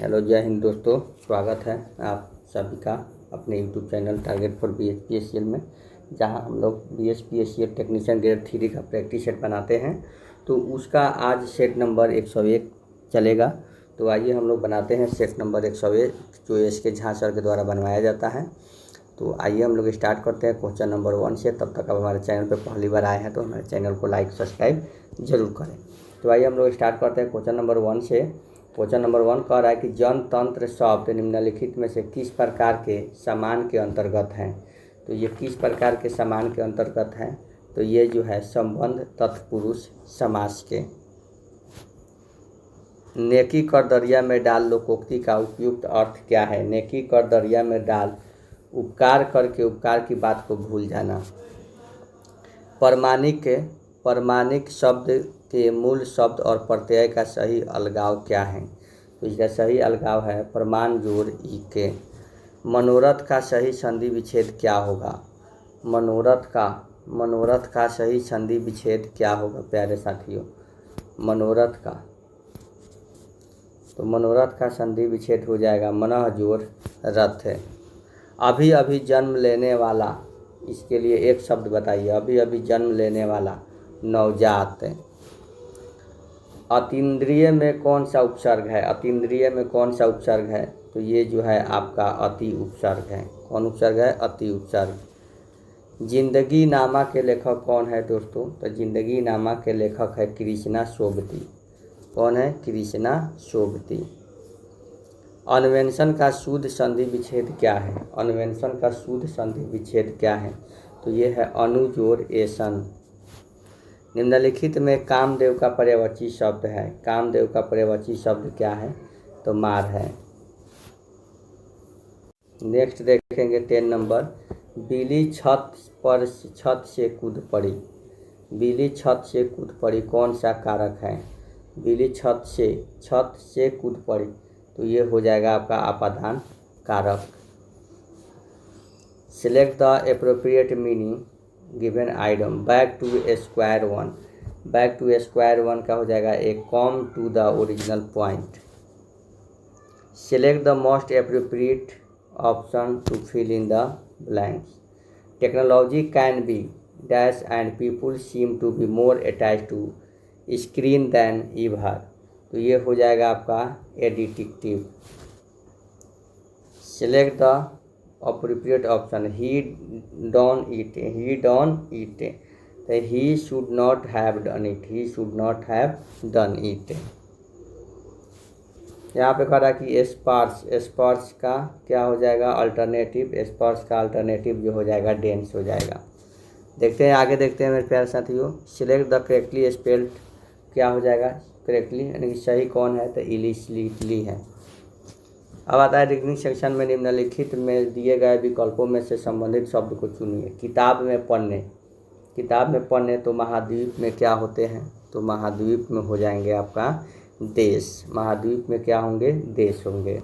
Hello, जय हिंद दोस्तों। स्वागत है आप सभी का अपने YouTube channel target for BHPSCL में, जहां हम लोग BHPSCL टेक्नीशियन ग्रेड 3 का प्रैक्टिस सेट बनाते हैं। तो उसका आज सेट नंबर 101 चलेगा। तो आइए हम लोग बनाते हैं सेट नंबर 101, जो SK झा सर के द्वारा बनवाया जाता है। तो आइए हम लोग स्टार्ट करते हैं क्वेश्चन नंबर 1 से। तब तक आप हमारे चैनल पर पहली बार आए हैं तो हमारे चैनल को लाइक सब्सक्राइब जरूर करें। तो आइए हम लोग स्टार्ट करते हैं क्वेश्चन नंबर 1 से। क्वेश्चन नंबर 1 कह रहा है कि जनतंत्र शब्द निम्नलिखित में से किस प्रकार के समान के अंतर्गत हैं। तो ये किस प्रकार के समान के अंतर्गत हैं, तो ये जो है संबंध तत्पुरुष समास के। नेकी कर दरिया में डाल लोकोक्ति का उपयुक्त अर्थ क्या है। नेकी कर दरिया में डाल, उपकार करके उपकार की बात को भूल जाना। परमाणिक शब्द के मूल शब्द और प्रत्यय का सही अलगाव क्या है। तो इसका सही अलगाव है प्रमाण जोड़ ई के। मनोरथ का सही संधि विच्छेद क्या होगा। मनोरथ का सही संधि विच्छेद क्या होगा प्यारे साथियों। मनोरथ का संधि विच्छेद हो जाएगा मनः जोड़ रथ है। अभी अभी जन्म लेने वाला, इसके लिए एक शब्द बताइए। अभी अभी जन्म लेने वाला नवजात। अतीन्द्रिय में कौन सा उपसर्ग है। अतीन्द्रिय में कौन सा उपसर्ग है, तो ये जो है आपका अति उपसर्ग है। कौन उपसर्ग है, अति उपसर्ग। जिंदगी नामा के लेखक कौन है दोस्तों, तो जिंदगी नामा के लेखक है कृष्णा सोबती। कौन है, कृष्णा सोबती। अन्वेषण का शुद्ध संधि विच्छेद क्या है। अन्वेषण का शुद्ध संधि विच्छेद क्या है, तो ये है अनुजोड़ एसन। निम्नलिखित में कामदेव का पर्यायवाची शब्द है। कामदेव का पर्यायवाची शब्द क्या है, तो मार है। नेक्स्ट देखेंगे 10 नंबर। बिल्ली छत से कूद पड़ी। बिल्ली छत से कूद पड़ी कौन सा कारक है। बिल्ली छत से कूद पड़ी, तो ये हो जाएगा आपका अपादान कारक। Select the appropriate meaning given item. Back to square one. Back to square one का हो जाएगा A come to the original point. Select the most appropriate option to fill in the blanks. Technology can be dash and people seem to be more attach to screen than ever, तो ये हो जाएगा आपका additive. Select the appropriate option. He don't eat, तो he should not have done it. He should not have done it. यहाँ पे कह रहा है कि स्पर्श का क्या हो जाएगा, अल्टरनेटिव। स्पर्श का अल्टरनेटिव जो हो जाएगा डेंस हो जाएगा। देखते हैं आगे, देखते हैं मेरे प्यारे साथियों। सिलेक्ट द करेक्टली स्पेल्ड क्या हो जाएगा, करेक्टली यानी कि सही कौन है, तो इलिसिटली है। अब आता है रीजनिंग सेक्शन में। निम्नलिखित में दिए गए विकल्पों में से संबंधित शब्द को चुनिए। किताब में पढ़ने, तो महाद्वीप में क्या होते हैं, तो महाद्वीप में हो जाएंगे आपका देश। महाद्वीप में क्या होंगे, देश होंगे।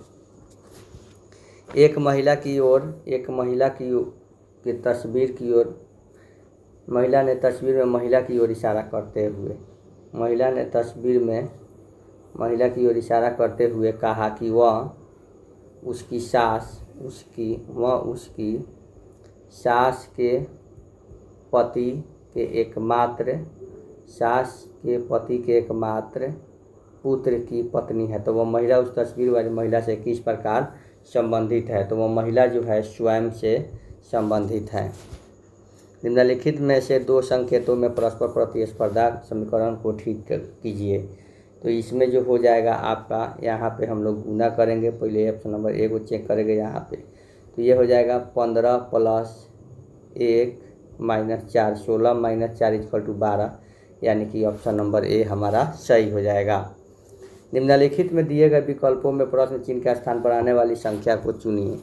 एक महिला की तस्वीर की ओर, महिला ने तस्वीर में महिला की ओर इशारा करते हुए, महिला ने तस्वीर में महिला की ओर इशारा करते हुए कहा कि वह उसकी सास के पति के एकमात्र पुत्र की पत्नी है। तो वह महिला उस तस्वीर वाली महिला से किस प्रकार संबंधित है, तो वह महिला जो है स्वयं से संबंधित है। निम्नलिखित में से दो संकेतों में परस्पर प्रतिस्पर्धा समीकरण को ठीक कीजिए। तो इसमें जो हो जाएगा आपका, यहाँ पे हम लोग गुना करेंगे। पहले ऑप्शन नंबर ए को चेक करेंगे यहाँ पे, तो ये हो जाएगा 15 + 1 - 4, 16 - 4 = 12, यानी कि ऑप्शन नंबर ए हमारा सही हो जाएगा। निम्नलिखित में दिए गए विकल्पों में प्रश्न चिन्ह के स्थान पर आने वाली संख्या को चुनिए।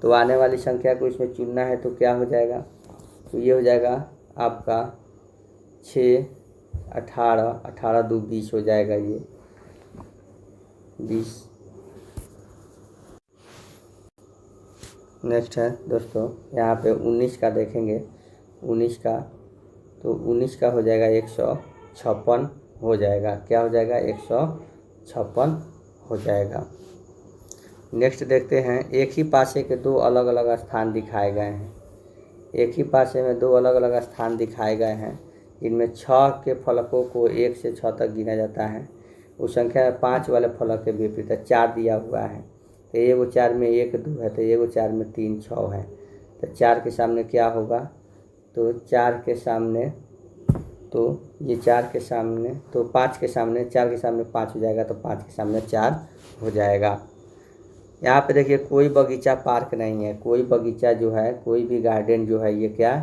तो आने वाली संख्या को इसमें चुनना है, तो क्या हो जाएगा, तो ये हो जाएगा आपका 6, 18, 18 × 2 = 20 हो जाएगा। ये 20। नेक्स्ट है दोस्तों, यहाँ पे 19 का देखेंगे। 19 का, तो 19 का हो जाएगा 156 हो जाएगा। क्या हो जाएगा, 156 हो जाएगा। नेक्स्ट देखते हैं, एक ही पासे के दो अलग अलग स्थान दिखाए गए हैं। एक ही पासे में दो अलग अलग स्थान दिखाए गए हैं। इनमें 6 के फलकों को 1 से 6 तक गिना जाता है। उस संख्या में 5 वाले फलक के विपरीत 4 दिया हुआ है। तो एगो 4 में 1 2 है, तो एगो 4 में 3 6 है। तो 4 के सामने क्या होगा, तो 4 के सामने, तो ये 4 के सामने, तो 5 के सामने, 4 के सामने 5 हो जाएगा, तो 5 के सामने 4 हो जाएगा। यहाँ पे देखिए कोई बगीचा पार्क नहीं है। कोई बगीचा जो है, कोई भी गार्डन जो है, ये क्या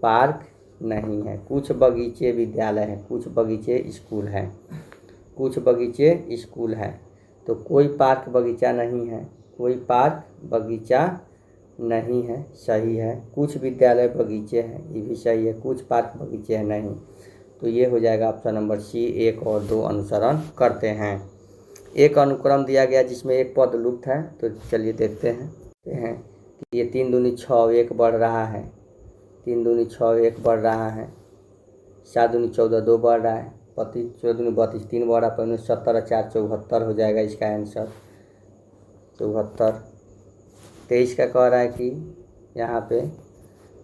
पार्क नहीं है। कुछ बगीचे विद्यालय हैं, कुछ बगीचे स्कूल हैं, कुछ बगीचे स्कूल हैं। तो कोई पार्क बगीचा नहीं है, कोई पार्क बगीचा नहीं है, सही है। कुछ विद्यालय बगीचे हैं, ये भी सही है। कुछ पार्क बगीचे हैं, नहीं। तो ये हो जाएगा ऑप्शन नंबर सी। 1 और 2 अनुसरण करते हैं। एक अनुक्रम दिया गया जिसमें एक पद लुप्त है। तो चलिए देखते हैं कि ये 3 दूनी 6 1 बढ़ रहा है, 3 दूनी 6 1 बढ़ रहा है, 7 दूनी 14 2 बढ़ रहा है, 25 14 दूनी 32 3 बढ़ रहा है, 5 70 और 4 74 हो जाएगा इसका आंसर 74। 23 का कह रहा है कि यहाँ पे,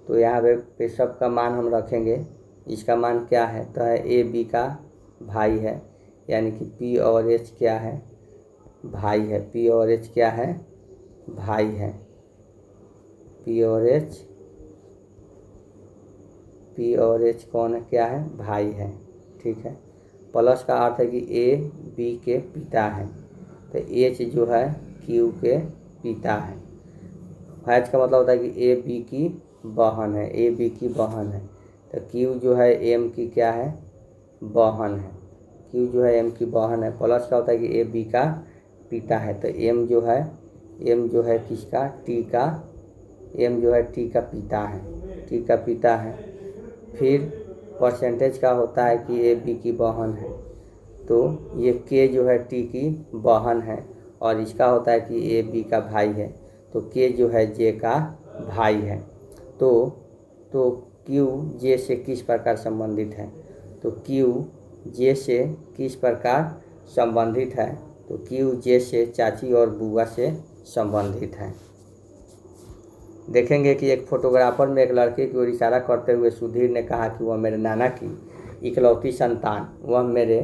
तो यहाँ पे सब का मान हम रखेंगे। इसका मान क्या है, तो है ए बी का भाई है, यानी कि पी और एच क्या है, भाई है। पी और एच क्या है, भाई है। पी और एच कौन है, क्या है, भाई है। ठीक है। प्लस का अर्थ है कि ए बी के पिता है, तो एच जो है क्यू के पिता है। एच का मतलब होता है कि ए बी की बहन है, ए बी की बहन है। तो क्यू जो है एम की क्या है, बहन है। क्यू जो है एम की बहन है। प्लस का होता है कि ए बी का पिता है, तो एम जो है किसका, टी का, एम जो है टी का पिता है, टी का पिता है। फिर परसेंटेज का होता है कि ए बी की बहन है, तो ये के जो है टी की बहन है, और इसका होता है कि ए बी का भाई है, तो के जो है जे का भाई है। तो क्यू जे से किस प्रकार संबंधित है, तो क्यू जे से किस प्रकार संबंधित है, तो क्यू जे से चाची और बुआ से संबंधित है। देखेंगे कि एक फोटोग्राफर में एक लड़के की ओर इशारा करते हुए सुधीर ने कहा कि वह मेरे नाना की इकलौती संतान, वह मेरे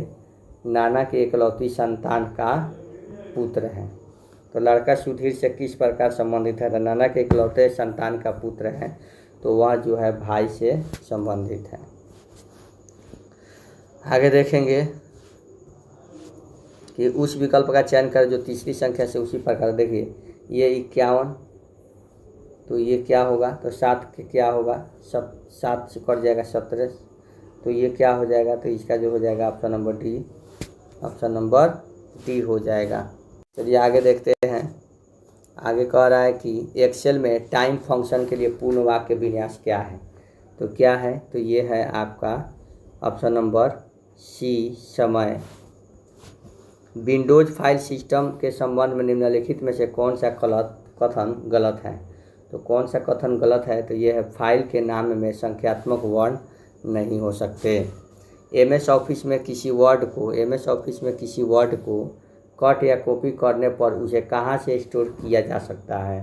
नाना के इकलौती संतान का पुत्र है। तो लड़का सुधीर से किस प्रकार संबंधित है, तो नाना के इकलौते संतान का पुत्र है, तो वह जो है भाई से संबंधित है। आगे देखेंगे कि उस विकल्प का चयन कर जो तीसरी संख्या से उसी प्रकार, देखिए ये 51, तो ये क्या होगा, तो 7 के क्या होगा, 7 से कट जाएगा 17, तो ये क्या हो जाएगा, तो इसका जो हो जाएगा option number D, option number D हो जाएगा। चलिए आगे देखते हैं। आगे कह रहा है कि एक्सेल में टाइम फंक्शन के लिए पूर्ण वाक्य विन्यास क्या है, तो क्या है, तो ये है आपका ऑप्शन नंबर सी, समय। विंडोज फाइल सिस्टम के संबंध में निम्नलिखित में से कौन सा कथन गलत है, तो कौन सा कथन गलत है, तो ये है फाइल के नाम में संख्यात्मक वर्ण नहीं हो सकते। एमएस ऑफिस में किसी वर्ड को कट या कॉपी करने पर उसे कहाँ से स्टोर किया जा सकता है,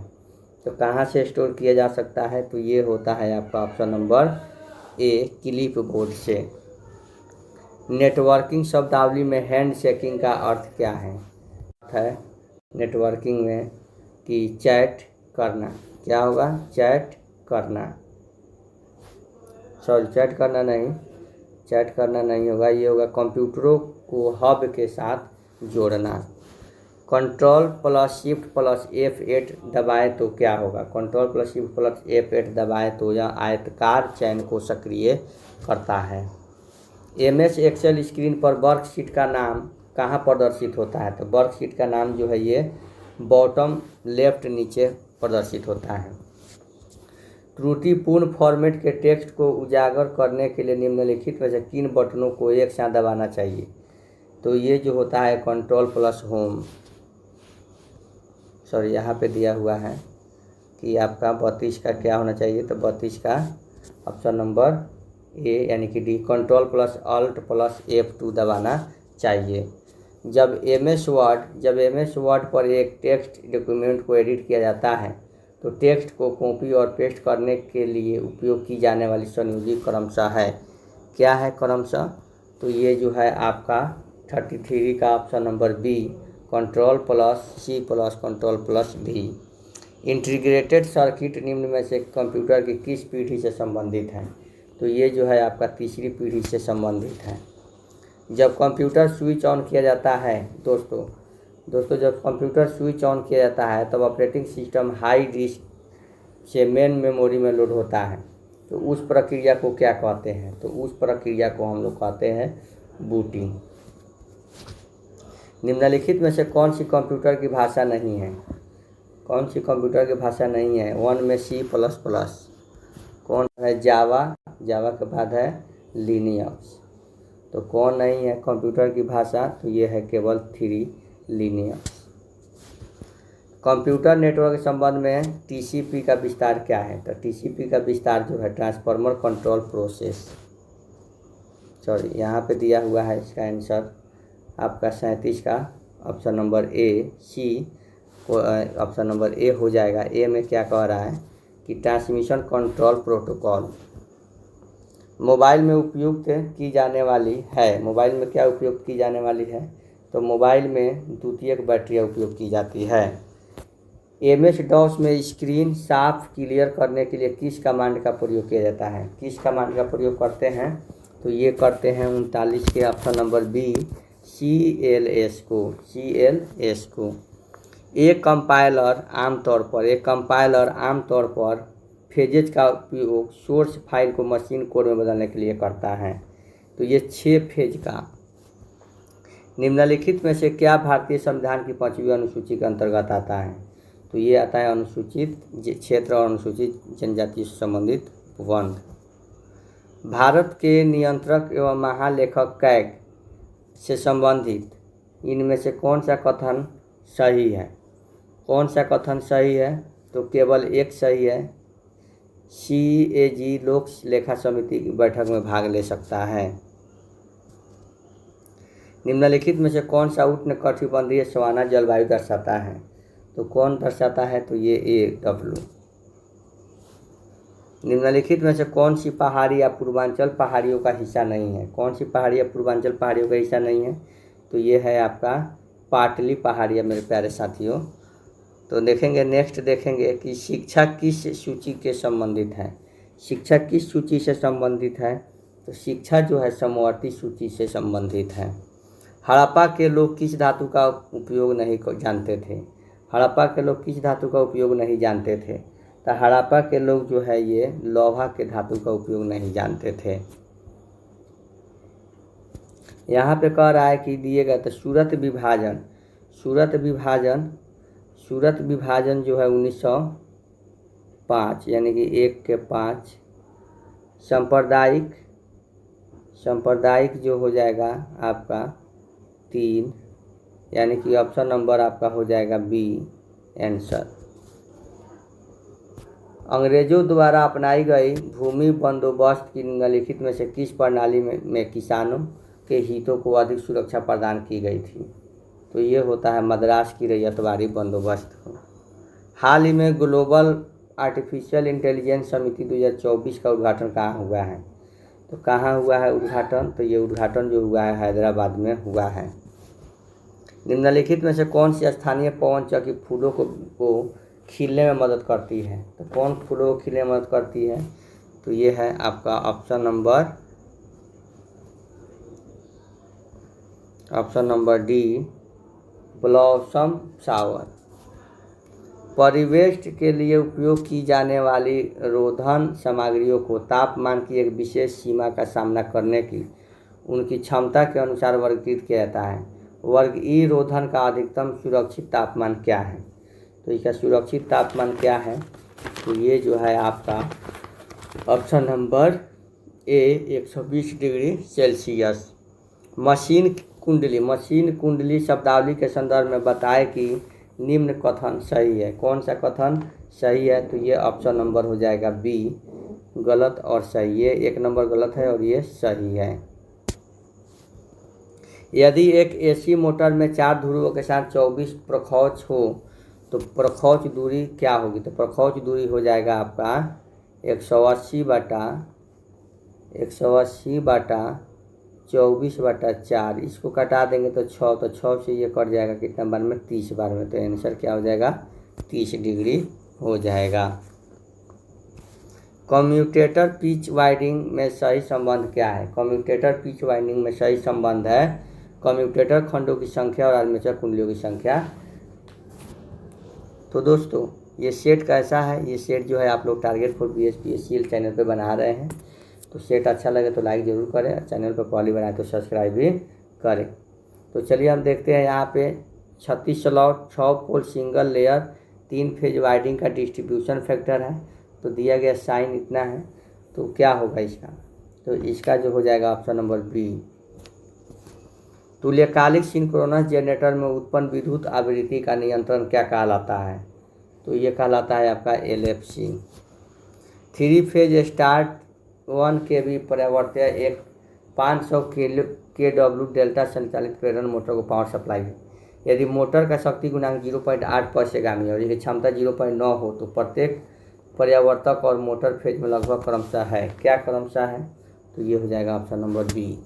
तो कहाँ से स्टोर किया जा सकता है, तो ये होता है आपका ऑप्शन नंबर ए, क्लिप बोर्ड से। नेटवर्किंग शब्दावली में हैंड शेकिंग का अर्थ क्या है नेटवर्किंग में कि चैट करना, क्या होगा, चैट करना, सॉरी चैट करना नहीं होगा, ये होगा कंप्यूटरों को हब के साथ जोड़ना। Control plus shift plus F8 दबाएं तो क्या होगा, control plus shift plus F8 दबाएं तो यह आयताकार चयन को सक्रिय करता है। MS एक्सेल स्क्रीन पर वर्कशीट का नाम कहाँ प्रदर्शित होता है, तो वर्कशीट का नाम जो है ये बॉटम लेफ्ट नीचे प्रदर्शित होता है। त्रुटिपूर्ण फॉर्मेट के टेक्स्ट को उजागर करने के लिए निम्नलिखित में से किन बटनों को एक साथ दबाना चाहिए, तो ये जो होता है कंट्रोल प्लस होम, सॉरी यहाँ पे दिया हुआ है कि आपका 32 का क्या होना चाहिए, तो 32 का ऑप्शन नंबर ए यानी कि D, control plus alt plus F2 दबाना चाहिए। जब एम एस वर्ड पर एक टेक्स्ट डॉक्यूमेंट को एडिट किया जाता है तो टेक्स्ट को कॉपी और पेस्ट करने के लिए उपयोग की जाने वाली संयोजी क्रमशः है। क्या है क्रमशः? तो ये जो है आपका 33 का option number B, Ctrl+C+, Ctrl+V। Integrated circuit निम्न में से कंप्यूटर की किस पीढ़ी से संबंधित है? तो ये जो है आपका तीसरी पीढ़ी से संबंधित है। जब कंप्यूटर स्विच ऑन किया जाता है दोस्तों जब कंप्यूटर स्विच ऑन किया जाता है तब ऑपरेटिंग सिस्टम हाई डिस्क से मेन मेमोरी में लोड होता है। तो उस प्रक्रिया को क्या कहते हैं? तो उस प्रक्रिया को हम लोग कहते हैं बूटिंग। निम्नलिखित में से कौन सी कंप्यूटर की भाषा नहीं है? कौन सी कंप्यूटर की भाषा नहीं है? 1 में C++, कौन है? जावा के बाद है लिनक्स। तो कौन नहीं है कंप्यूटर की भाषा? तो ये है केवल 3 लिनक्स। कंप्यूटर नेटवर्क के संबंध में TCP का विस्तार क्या है? तो TCP का विस्तार जो है ट्रांसफॉर्मर कंट्रोल प्रोसेस, यहाँ पे दिया हुआ है इसका आंसर आपका 37 का option number A, C option number A हो जाएगा। ए में क्या कह रहा है कि ट्रांसमिशन कंट्रोल प्रोटोकॉल मोबाइल में उपयुक्त की जाने वाली है। मोबाइल में क्या उपयोग की जाने वाली है? तो मोबाइल में द्वितीयक बैटरियाँ उपयोग की जाती है। MS-DOS में स्क्रीन साफ क्लियर करने के लिए किस कमांड का प्रयोग किया जाता है? किस कमांड का प्रयोग करते हैं? तो ये करते हैं 39 के ऑप्शन नंबर बी, CLS को। एक कंपाइलर आमतौर पर फेजेज का उपयोग सोर्स फाइल को मशीन कोड में बदलने के लिए करता है। तो ये 6 फेज का। निम्नलिखित में से क्या भारतीय संविधान की 5वीं अनुसूची के अंतर्गत आता है? तो ये आता है अनुसूचित क्षेत्र और अनुसूचित जनजाति से संबंधित उपबंध। भारत के नियंत्रक एवं महालेखक कैग से संबंधित इनमें से कौन सा कथन सही है? कौन सा कथन सही है? तो केवल एक सही है। CAG लोक लेखा समिति की बैठक में भाग ले सकता है। निम्नलिखित में से कौन सा उष्णकटिबंधीय सवाना जलवायु दर्शाता है? तो कौन दर्शाता है? तो ये AW। निम्नलिखित में से कौन सी पहाड़ी या पूर्वांचल पहाड़ियों का हिस्सा नहीं है? कौन सी पहाड़ी या पूर्वांचल पहाड़ियों का हिस्सा नहीं है? तो ये है आपका पाटली पहाड़ियाँ मेरे प्यारे साथियों। तो नेक्स्ट देखेंगे कि शिक्षा किस सूची के संबंधित है? शिक्षा किस सूची से संबंधित है? तो शिक्षा जो है समवर्ती सूची से संबंधित है। हड़प्पा के लोग किस धातु का उपयोग नहीं जानते थे? हड़प्पा के लोग किस धातु का उपयोग नहीं जानते थे? तो हड़प्पा के लोग जो है ये लोहा के धातु का उपयोग नहीं जानते थे। यहाँ पे कह रहा है कि दिए गए तो सूरत विभाजन जो है 1905 यानी कि 1 के 5। सांप्रदायिक जो हो जाएगा आपका 3 यानी कि ऑप्शन नंबर आपका हो जाएगा बी आंसर। अंग्रेजों द्वारा अपनाई गई भूमि बंदोबस्त की निम्नलिखित में से किस प्रणाली में किसानों के हितों को अधिक सुरक्षा प्रदान की गई थी? तो ये होता है मद्रास की रैयतवाड़ी बंदोबस्त। हाल ही में ग्लोबल आर्टिफिशियल इंटेलिजेंस समिति 2024 का उद्घाटन कहाँ हुआ है? तो कहाँ हुआ है उद्घाटन? तो ये उद्घाटन जो हुआ है हैदराबाद में हुआ है। निम्नलिखित में से कौन सी स्थानीय पवन चक्की फूलों को खिलने में मदद करती है? तो कौन फूलों को खिलने में मदद करती है? तो ये है आपका option number D, blossom shower. परिवेश के लिए उपयोग की जाने वाली रोधन सामग्रियों को तापमान की एक विशेष सीमा का सामना करने की उनकी क्षमता के अनुसार वर्गीकृत किया जाता है। वर्ग ई रोधन का अधिकतम सुरक्षित तापमान क्या है? तो इसका सुरक्षित तापमान क्या है? तो ये जो है आपका ऑप्शन नंबर ए 120 डिग्री सेल्सियस। मशीन कुंडली शब्दावली के संदर्भ में बताए कि निम्न कथन सही है। कौन सा कथन सही है? तो ये ऑप्शन नंबर हो जाएगा बी, गलत और सही। ये 1 नंबर गलत है और ये सही है। यदि एक एसी मोटर में 4 ध्रुवों के साथ 24 प्रखौच हो तो प्रखौच दूरी क्या होगी? तो प्रखौच दूरी हो जाएगा आपका 180/24/4। इसको कटा देंगे तो 6, तो 6 से ये कट जाएगा कितना बार में? 30 बार में। तो आंसर क्या हो जाएगा? 30 डिग्री हो जाएगा। कम्यूटेटर पिच वाइंडिंग में सही संबंध क्या है? कम्यूटेटर पिच वाइंडिंग में सही संबंध है कम्यूटेटर खंडों की संख्या और आर्मेचर कुंडलियों की संख्या। तो दोस्तों ये सेट कैसा है? ये सेट जो है आप लोग टारगेट फॉर BSPSCL चैनल पे बना रहे हैं। तो सेट अच्छा लगे तो लाइक ज़रूर करें, चैनल पर पहली बनाए तो सब्सक्राइब भी करें। तो चलिए हम देखते हैं यहाँ पे 36 स्लॉट, 6 पोल, सिंगल लेयर, 3 फेज वाइंडिंग का डिस्ट्रीब्यूशन फैक्टर है। तो दिया गया साइन इतना है, तो क्या होगा इसका? तो इसका जो हो जाएगा ऑप्शन नंबर बी। तुल्यकालिक सिंक्रोनस जनरेटर में उत्पन्न विद्युत आवृत्ति का नियंत्रण क्या कहलाता है? तो ये कहलाता है आपका LFC। 3 फेज स्टार्ट 1 kV परिवर्त्य एक 500 kW डेल्टा संचालित प्रेरण मोटर को पावर सप्लाई है। यदि मोटर का शक्ति गुणांक 0.8 पर सेगामी और इसकी क्षमता 0.9 हो तो प्रत्येक पर्यावर्तक और मोटर फेज में लगभग क्रमशः है। क्या क्रमशः है? तो ये हो जाएगा ऑप्शन नंबर बी।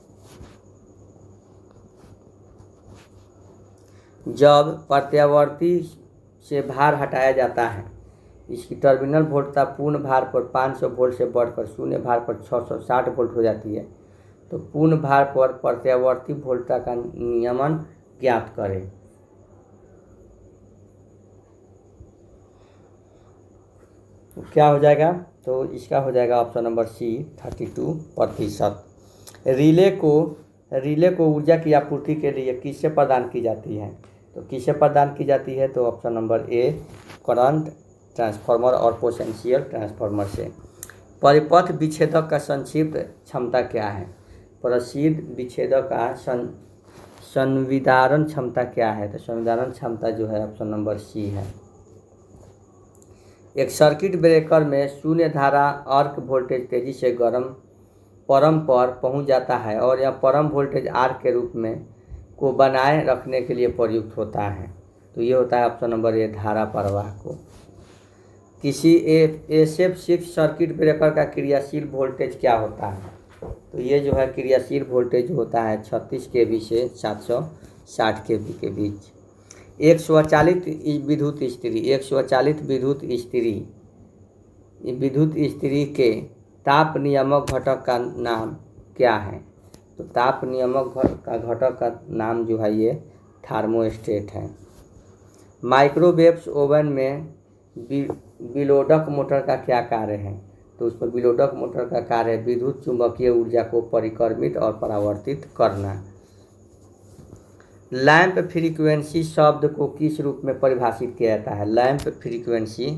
जब प्रत्यावर्ती से भार हटाया जाता है, इसकी टर्मिनल वोल्टता पूर्ण भार पर 500 वोल्ट से बढ़कर शून्य भार पर 660 वोल्ट हो जाती है। तो पूर्ण भार पर प्रत्यावर्ती वोल्टता का नियमन ज्ञात करें। तो क्या हो जाएगा? तो इसका हो जाएगा ऑप्शन नंबर सी 32%। रिले को ऊर्जा की आपूर्ति के लिए किससे प्रदान की जाती है? तो किससे प्रदान की जाती है? तो ऑप्शन नंबर ए करंट ट्रांसफार्मर और पोटेंशियल ट्रांसफार्मर से। परिपथ विच्छेदक का संक्षिप्त क्षमता क्या है? प्रसिद्ध विच्छेदक का संविदारण क्षमता क्या है? तो संविदारण क्षमता जो है ऑप्शन नंबर सी है। एक सर्किट ब्रेकर में शून्य धारा अर्क वोल्टेज तेजी से परम पर पहुंच जाता है और यह परम वोल्टेज आर्क के रूप में को बनाए रखने के लिए प्रयुक्त होता है। तो ये होता है ऑप्शन नंबर ए धारा प्रवाह को। किसी SF6 सर्किट ब्रेकर का क्रियाशील वोल्टेज क्या होता है? तो ये जो है क्रियाशील वोल्टेज होता है 36 kV से 760 kV के बीच। एक स्वचालित विद्युत इस्त्री के ताप नियामक घटक का नाम क्या है? तो ताप नियामक का घटक का नाम जो है ये थर्मोस्टेट है। माइक्रोवेव्स ओवन में विलोडक मोटर का क्या कार्य है? तो उसमें विलोडक मोटर का कार्य है विद्युत चुंबकीय ऊर्जा को परिक्रमित और परावर्तित करना। लैंप फ्रीक्वेंसी शब्द को किस रूप में परिभाषित किया जाता है? Lamp frequency.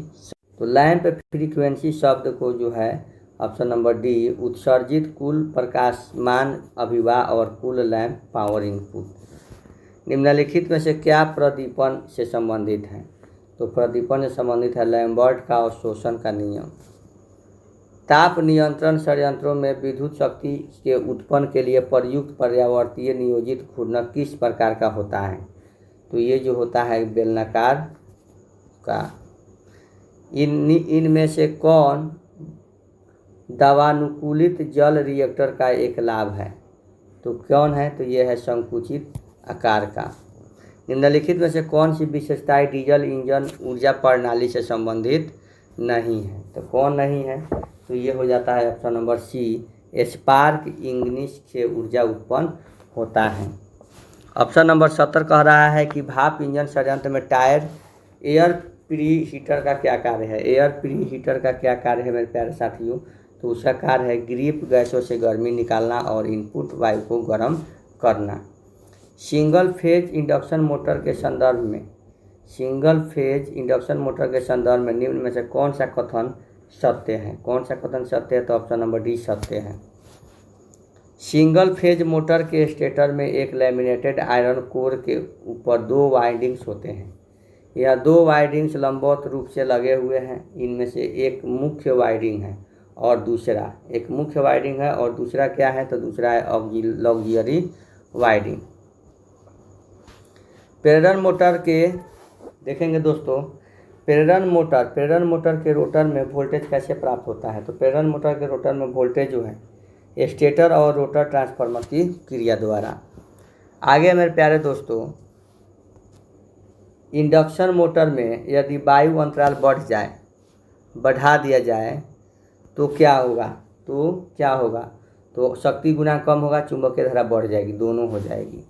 तो लैंप फ्रीक्वेंसी शब्द को जो है ऑप्शन नंबर डी उत्सर्जित कुल प्रकाशमान अभिवाह और कुल लैंप पावर इनपुट। निम्नलिखित में से क्या प्रदीपन से संबंधित है? तो प्रदीपन से संबंधित है लैम्बर्ट का अवशोषण का नियम। ताप नियंत्रण संयंत्रों में विद्युत शक्ति के उत्पन्न के लिए प्रयुक्त पर्यावर्तीय नियोजित घूर्णक किस प्रकार का होता है? तो ये जो होता है बेलनाकार का। इनमें से कौन दवानुकूलित जल रिएक्टर का एक लाभ है? तो कौन है? तो ये है संकुचित आकार का। निम्नलिखित में से कौन सी विशेषताएं डीजल इंजन ऊर्जा प्रणाली से संबंधित नहीं है? तो कौन नहीं है? तो ये हो जाता है ऑप्शन नंबर सी स्पार्क इंग्निश से ऊर्जा उत्पन्न होता है। ऑप्शन नंबर 70 कह रहा है कि भाप इंजन संयंत्र में टायर एयर प्री हीटर का क्या कार्य है? एयर प्री हीटर का क्या कार्य है मेरे प्यारे साथियों? तो उसका कार्य है ग्रिप गैसों से गर्मी निकालना और इनपुट वायु को गर्म करना। सिंगल फेज इंडक्शन मोटर के संदर्भ में निम्न में से कौन सा कथन सत्य है? कौन सा कथन सत्य है? तो ऑप्शन नंबर डी सत्य है। सिंगल फेज मोटर के स्टेटर में एक लैमिनेटेड आयरन कोर के ऊपर 2 वाइंडिंग्स होते हैं। यह 2 वाइंडिंग्स लंबवत रूप से लगे हुए हैं। इनमें से एक मुख्य वाइंडिंग है और दूसरा क्या है? तो दूसरा है ऑक्सिलरी वाइंडिंग। प्रेरण मोटर के देखेंगे दोस्तों, प्रेरण मोटर के रोटर में वोल्टेज कैसे प्राप्त होता है। तो प्रेरण मोटर के रोटर में वोल्टेज जो है स्टेटर और रोटर ट्रांसफार्मर की क्रिया द्वारा। आगे मेरे प्यारे दोस्तों, इंडक्शन मोटर में यदि वायु अंतराल बढ़ा दिया जाए तो क्या होगा, तो शक्ति गुना कम होगा, चुंबकीय धारा बढ़ जाएगी, दोनों हो जाएगी।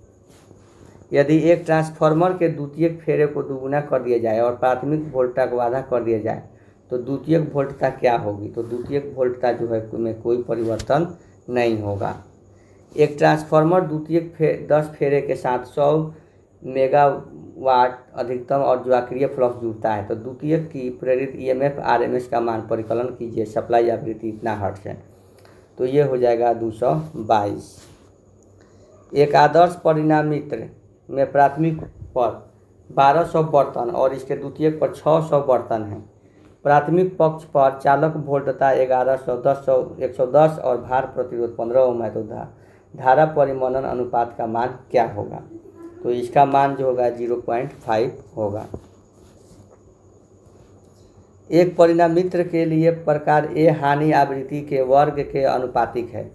यदि एक ट्रांसफार्मर के द्वितीयक फेरे को दोगुना कर दिया जाए और प्राथमिक वोल्टता को आधा कर दिया जाए तो द्वितीयक वोल्टता क्या होगी। तो द्वितीयक वोल्टता जो है में कोई परिवर्तन नहीं होगा। एक ट्रांसफार्मर द्वितीयक 10 फेरे के साथ 100 मेगावाट अधिकतम और ज्वाक्रिय फ्लक्स जुड़ता है। तो द्वितीयक की प्रेरित ईएमएफ आरएमएस का मान परिकलन कीजिए, सप्लाई आवृत्ति इतना हर्ट्ज है, तो ये हो जाएगा 222। एक आदर्श परिणामित्र में प्राथमिक पर 1200 बर्तन और इसके द्वितीयक पर 600 बर्तन हैं। प्राथमिक पक्ष पर चालक वोल्टता 1100, 110 और भार प्रतिरोध 15 ओम है। तो धारा परिमंडन अनुपात का मान क्या होगा। तो इसका मान जो होगा 0.5 होगा। एक परिणामित्र के लिए प्रकार ए हानि आवृत्ति के वर्ग के अनुपातिक है,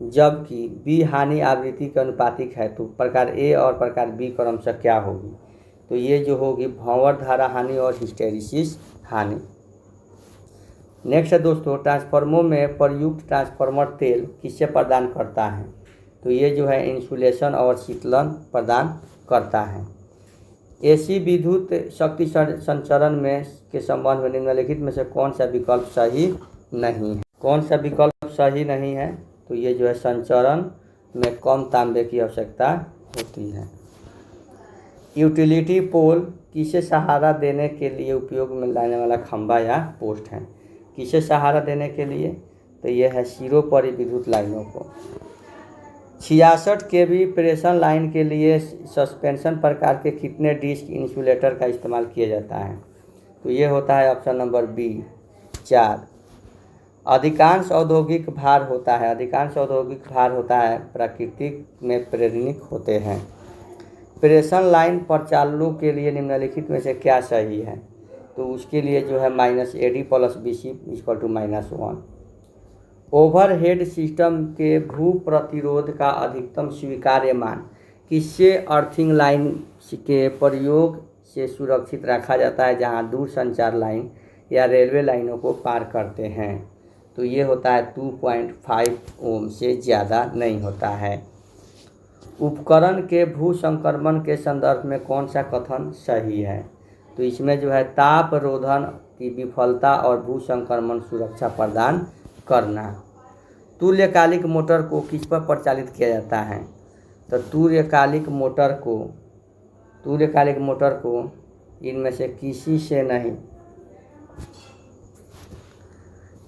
जबकि बी हानि आवृत्ति के अनुपातिक है। तो प्रकार ए और प्रकार बी क्रमशः क्या होगी। तो ये जो होगी भंवर धारा हानि और हिस्टैरिसीस हानि। नेक्स्ट है दोस्तों, ट्रांसफार्मरों में प्रयुक्त ट्रांसफार्मर तेल किससे प्रदान करता है। तो ये जो है इंसुलेशन और शीतलन प्रदान करता है। एसी विद्युत शक्ति संचरण में के संबंध में निम्नलिखित में से कौन सा विकल्प सही नहीं है। कौन सा विकल्प सही नहीं है। तो ये जो है संचरण में कम तांबे की आवश्यकता होती है। यूटिलिटी पोल किसे सहारा देने के लिए उपयोग में लाने वाला खंभा या पोस्ट है। किसे सहारा देने के लिए। तो ये है शिरोपरि विद्युत लाइनों को। 66 केवी प्रेषण लाइन के लिए सस्पेंशन प्रकार के कितने डिस्क इंसुलेटर का इस्तेमाल किया जाता है। तो ये होता है ऑप्शन नंबर बी 4। अधिकांश औद्योगिक भार होता है प्राकृतिक में प्रेरणिक होते हैं। प्रेषण लाइन पर चालू के लिए निम्नलिखित में से क्या सही है। तो उसके लिए जो है -AD + BC = -1। ओवरहेड सिस्टम के भू प्रतिरोध का अधिकतम स्वीकार्य मान किससे अर्थिंग लाइन के प्रयोग से सुरक्षित रखा जाता है, जहां दूर संचार लाइन या रेलवे लाइनों को पार करते हैं। तो ये होता है 2.5 ओम से ज़्यादा नहीं होता है। उपकरण के भू संक्रमण के संदर्भ में कौन सा कथन सही है। तो इसमें जो है ताप रोधन की विफलता और भू संक्रमण सुरक्षा प्रदान करना। तुल्यकालिक मोटर को किस पर प्रचालित किया जाता है। तो तुल्यकालिक मोटर को इनमें से किसी से नहीं।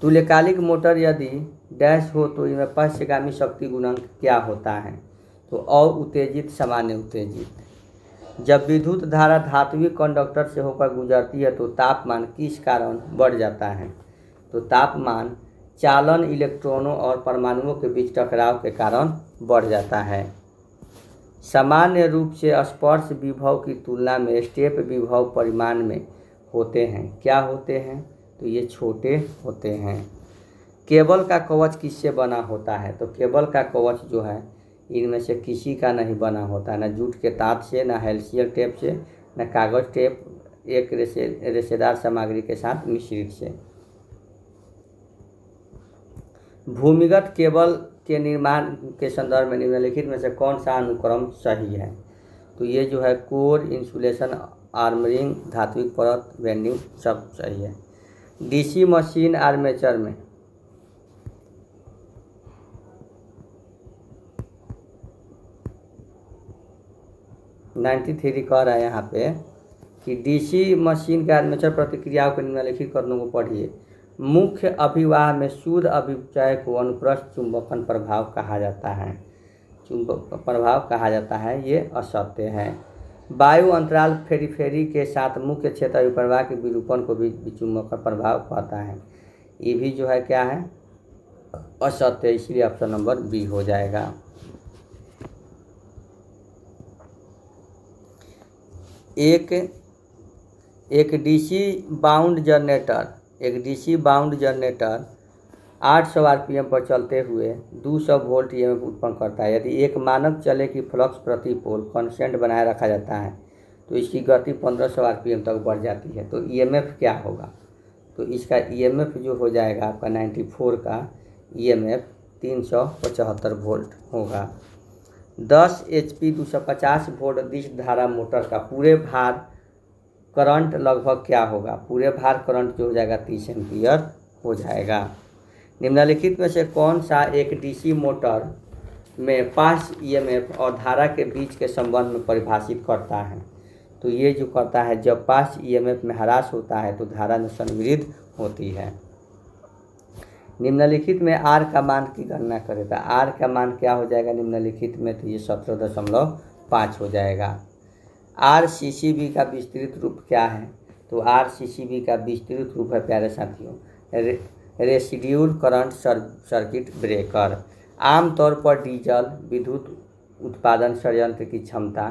तुल्यकालिक मोटर यदि डैश हो तो इनमें पश्चगामी शक्ति गुणांक क्या होता है। तो अउत्तेजित सामान्य उत्तेजित। जब विद्युत धारा धात्विक कंडक्टर से होकर गुजरती है तो तापमान किस कारण बढ़ जाता है। तो तापमान चालन इलेक्ट्रॉनों और परमाणुओं के बीच टकराव के कारण बढ़ जाता है। सामान्य रूप से स्पर्श विभव की तुलना में स्टेप विभव परिमाण में होते हैं। क्या होते हैं। तो ये छोटे होते हैं। केबल का कवच किससे बना होता है। तो केबल का कवच जो है इनमें से किसी का नहीं बना होता, न जूट के तार से, न हेल्सियर टेप से, न कागज टेप एक रेशेदार सामग्री के साथ मिश्रित से। भूमिगत केबल के निर्माण के संदर्भ में निम्नलिखित में से कौन सा अनुक्रम सही है। तो ये जो है कोर, इंसुलेशन, आर्मरिंग, धात्विक परत, वेंडिंग सब सही है। डीसी मशीन आर्मेचर में 93 कह रहा है यहाँ पे कि डीसी मशीन के आर्मेचर प्रतिक्रियाओं के निम्नलिखित कथनों को पढ़िए। मुख्य अभिवाह में शुद्ध अभिचय को अनुप्रस्थ चुंबकन प्रभाव कहा जाता है। ये असत्य है। वायु अंतराल फेरीफेरी के साथ मुख्य क्षेत्र अभिप्रवाह के विरूपण को भी चुंबकन प्रभाव कहता है। ये भी जो है क्या है, असत्य, इसलिए ऑप्शन नंबर बी हो जाएगा। एक एक डीसी बाउंड जनरेटर 800 आरपीएम पर चलते हुए 200 वोल्ट ईएमएफ उत्पन्न करता है। यदि एक मानक चले की फ्लक्स प्रति पोल कांस्टेंट बनाए रखा जाता है तो इसकी गति 1500 आरपीएम तक बढ़ जाती है। तो ईएमएफ क्या होगा? तो इसका ईएमएफ जो हो जाएगा आपका 94 का ईएमएफ 375 वोल्ट होगा। 10 एचपी 250 वोल्ट विद्युत धारा मोटर का पूरे भार करंट लगभग क्या होगा? पूरे भार करंट जो हो जाएगा 30 एम्पीयर हो जाएगा। निम्नलिखित में से कौन सा एक डीसी मोटर में पास ईएमएफ और धारा के बीच के संबंध में परिभाषित करता है? तो ये जो करता है, जब पास ईएमएफ में ह्रास होता है तो धारा में संवृद्धि होती है। निम्नलिखित में आर का मान की गणना करें तो आर का मान क्या हो जाएगा निम्नलिखित में? तो ये 17.5 हो जाएगा। आरसीसीबी का विस्तृत रूप क्या है? तो आरसीसीबी का विस्तृत रूप है प्यारे साथियों रेसिड्यूल करंट सर्किट ब्रेकर। आमतौर पर डीजल विद्युत उत्पादन संयंत्र की क्षमता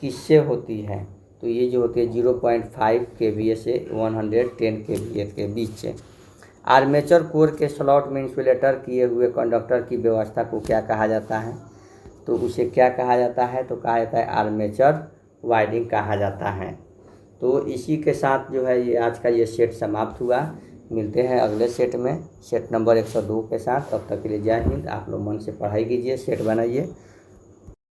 किससे होती है? तो ये जो होती है 0.5 kVA से 110 kVA के बीच से। आर्मेचर कोर के स्लॉट में इंसुलेटर किए हुए कंडक्टर की व्यवस्था को क्या कहा जाता है? तो उसे क्या कहा जाता है? तो कहा जाता है आर्मेचर वाइंडिंग कहा जाता है। तो इसी के साथ जो है ये आज का ये सेट समाप्त हुआ। मिलते हैं अगले सेट में, सेट नंबर 102 के साथ। तब तक के लिए जय हिंद। आप लोग मन से पढ़ाई कीजिए, सेट बनाइए।